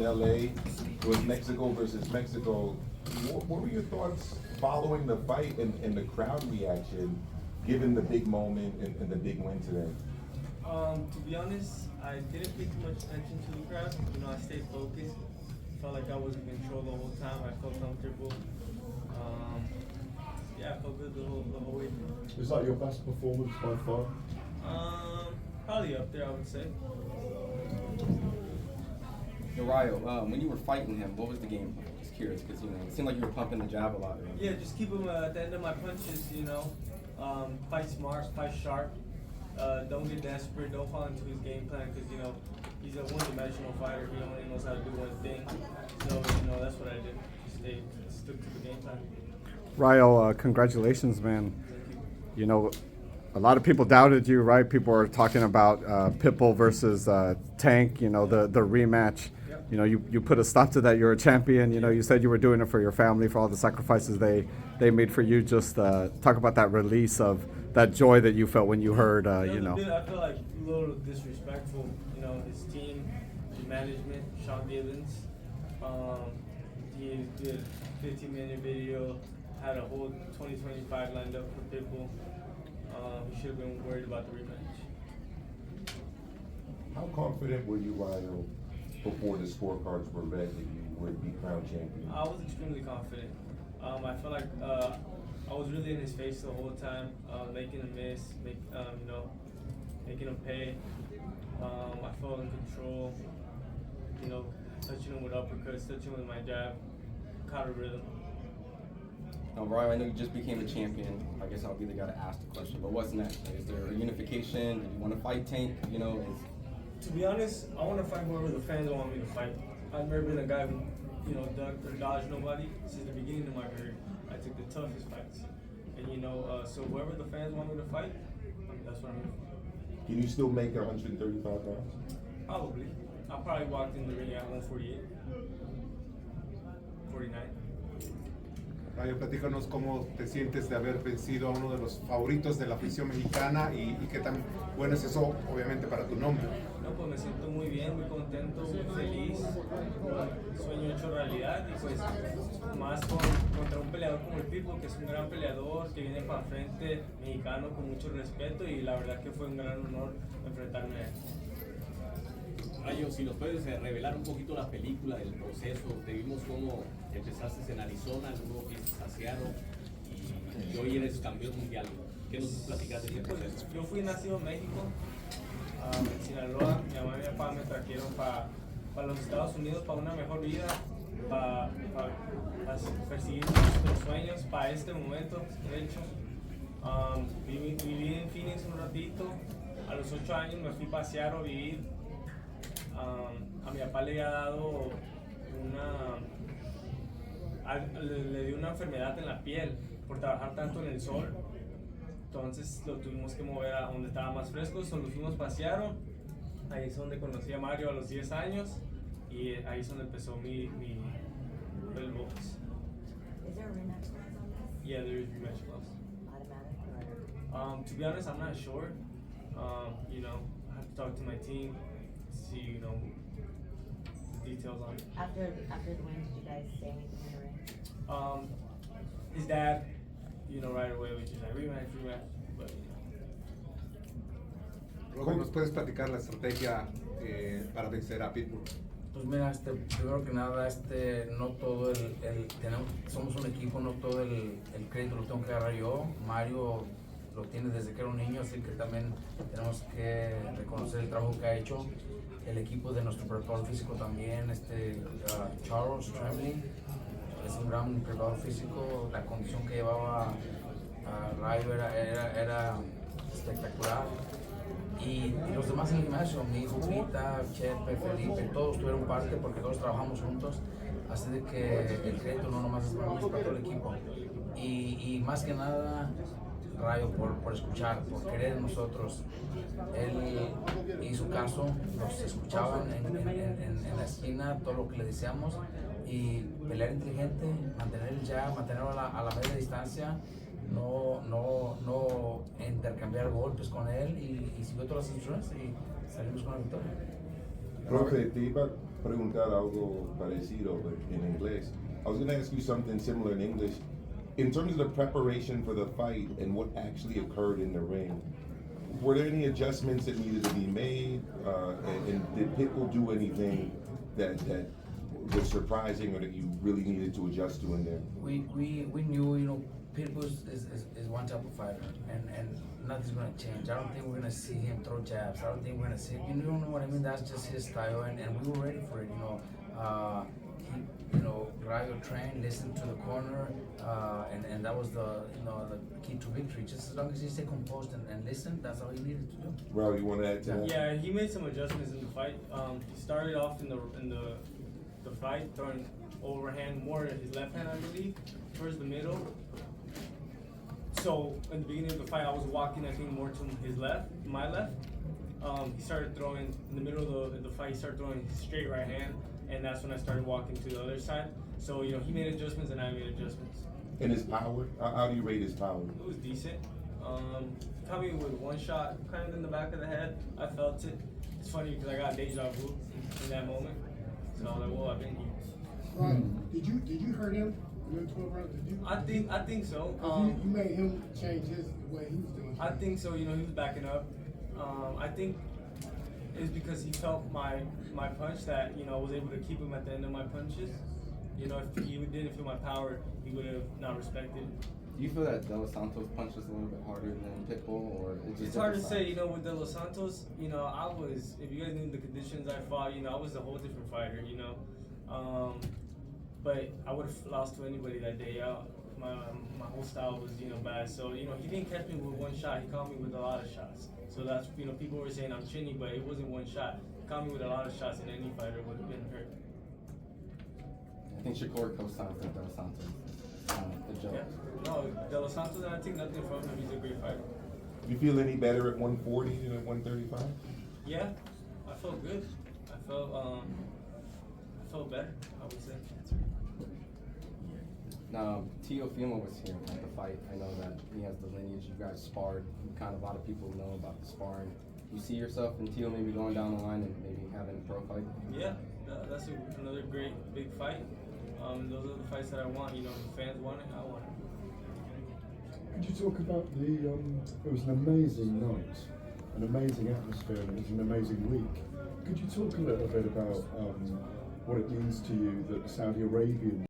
LA. It was Mexico versus Mexico. What were your thoughts following the fight and the crowd reaction, given the big moment and the big win today? To be honest, I didn't pay too much attention to the crowd. You know, I stayed focused. Felt like I was in control the whole time. I felt comfortable. Yeah, I felt good the whole way through. Was that your best performance by far? Probably up there, I would say. Rayo, when you were fighting him, what was the game plan? Just curious, because you know it seemed like you were pumping the jab a lot. Yeah, just keep him at the end of my punches. You know, fight smart, fight sharp. Don't get desperate. Don't fall into his game plan because you know he's a one-dimensional fighter. He only knows how to do one thing. So you know that's what I did. Just stick to the game plan. Rayo, congratulations, man. You know, a lot of people doubted you, right? People were talking about Pitbull versus Tank, you know, the rematch. Yep. You know, you put a stop to that. You're a champion. You know, you said you were doing it for your family, for all the sacrifices they made for you. Just talk about that release of that joy that you felt when you heard, you know. I feel like a little disrespectful. You know, his team, his management, Sean Gibbons. He did a 15-minute video, had a whole 2025 lined up for Pitbull. We should have been worried about the rematch. How confident were you, Rayo, before the scorecards were read that you would be crowned champion? I was extremely confident. I felt like I was really in his face the whole time, making him miss, you know, making him pay. I felt in control, you know, touching him with uppercuts, touching him with my jab, caught a rhythm. Now, Rayo, I know you just became a champion. I guess I'll be the guy to ask the question, but what's next? Like, is there a unification? Do you want to fight Tank? You know, To be honest, I want to fight whoever the fans want me to fight. I've never been a guy who, you know, ducked or dodged nobody. Since the beginning of my career, I took the toughest fights. And, you know, so whoever the fans want me to fight, that's what I'm here for. Can you still make 135 pounds? Probably. I probably walked in the ring at 148, 49. Rayo, platícanos cómo te sientes de haber vencido a uno de los favoritos de la afición mexicana y qué tan bueno es eso, obviamente, para tu nombre. No, pues me siento muy bien, muy contento, muy feliz, sueño hecho realidad y pues más contra un peleador como el Pitbull, que es un gran peleador, que viene para frente, mexicano con mucho respeto y la verdad que fue un gran honor enfrentarme a él. Rayo, si nos puedes revelar un poquito la película, el proceso. Te vimos cómo empezaste en Arizona, luego fuiste a Seattle y hoy eres campeón mundial. ¿Qué nos platicas de ese proceso? Yo fui nacido en México, en Sinaloa. Mi mamá y mi papá me trajeron para los Estados Unidos, para una mejor vida, para perseguir nuestros sueños, para este momento, de hecho. Viví en Phoenix un ratito. A los 8 años me fui para Seattle a vivir. A mi papá le había dado le dio una enfermedad en la piel por trabajar tanto en el sol. Entonces lo tuvimos que mover a donde estaba más fresco, solo fuimos pasearon. Ahí es donde conocí a Mario a los 10 años y ahí es donde empezó el box. Is there a rematch clause on this? Yeah, there is rematch clause. Automatic or? To be honest, I'm not sure. You know, I have to talk to my team, see, you know, details on it. After the win, did you guys say anything in the ring? His dad, you know, right away was just like rematch, but you know. Luego, ¿nos puedes platicar la estrategia para vencer a Pitbull? Pues mira, primero que nada, no todo somos un equipo, no todo el crédito lo tengo que agarrar yo. Mario lo tiene desde que era un niño, así que también tenemos que reconocer el trabajo que ha hecho. El equipo de nuestro preparador físico también, Charles Tremblay, es un gran preparador físico. La condición que llevaba Rayo era espectacular. Y los demás en el gimnasio, mi hijo Pita, Chepe, Felipe, todos tuvieron parte porque todos trabajamos juntos. Así de que el crédito no nomás es para todo el equipo. Y más que nada, Rayo por escuchar, por querer en nosotros. Él hizo caso, nos escuchaban en la esquina, todo lo que le decíamos. Y pelear inteligente, mantenerlo a la media distancia. No intercambiar golpes con él y siguió todas las instrucciones y salimos con la victoria. Profe, te iba preguntar algo parecido, but in English. I was going to ask you something similar in English. In terms of the preparation for the fight and what actually occurred in the ring, were there any adjustments that needed to be made? And did Pitbull do anything that was surprising or that you really needed to adjust to in there? We knew, you know, Pitbull is one type of fighter, and nothing's gonna change. I don't think we're gonna see him throw jabs. I don't think we're gonna see, you know what I mean? That's just his style, and we were ready for it. You know, Rayo trained, listened to the corner, and that was the key to victory. Just as long as he stayed composed and listened, that's all he needed to do. Raul, you want to add to that? Yeah, he made some adjustments in the fight. He started off in the fight throwing overhand more in his left hand, I believe, towards the middle. So in the beginning of the fight, I was walking, I think, more to his left, my left. He started throwing in the middle of the fight. He started throwing his straight right hand, and that's when I started walking to the other side. So he made adjustments and I made adjustments. And his power? How do you rate his power? It was decent. Caught me with one shot, kind of in the back of the head. I felt it. It's funny because I got deja vu in that moment. So I was like, whoa, I've been here. Right. Did you hurt him in the 12 rounds? Did you? I think so. 'Cause you made him change the way he was doing. I think so. He was backing up. I think it's because he felt my punch that I was able to keep him at the end of my punches. If he didn't feel my power, he would have not respected. Do you feel that De Los Santos punch is a little bit harder than Pitbull, or It's hard to say. With De Los Santos, I was. If you guys knew the conditions I fought, I was a whole different fighter. But I would have lost to anybody that day out. My whole style was bad. So he didn't catch me with one shot. He caught me with a lot of shots. So that's people were saying I'm chinny, but it wasn't one shot. He caught me with a lot of shots, and any fighter would have been hurt. I think Shakur co-signs that De Los Santos. The joke. Yeah. No, De Los Santos, I think nothing from him. He's a great fighter. Do you feel any better at 140 than at 135? Yeah, I felt good. I felt better, I would say. Now, Teofimo was here at the fight. I know that he has the lineage. You guys sparred. A lot of people know about the sparring. You see yourself and Teo maybe going down the line and maybe having a pro fight? Yeah, that's another great big fight. Those are the fights that I want. The fans want it, I want it. Could you talk about it was an amazing night, an amazing atmosphere, and it was an amazing week. Could you talk a little bit about what it means to you that Saudi Arabian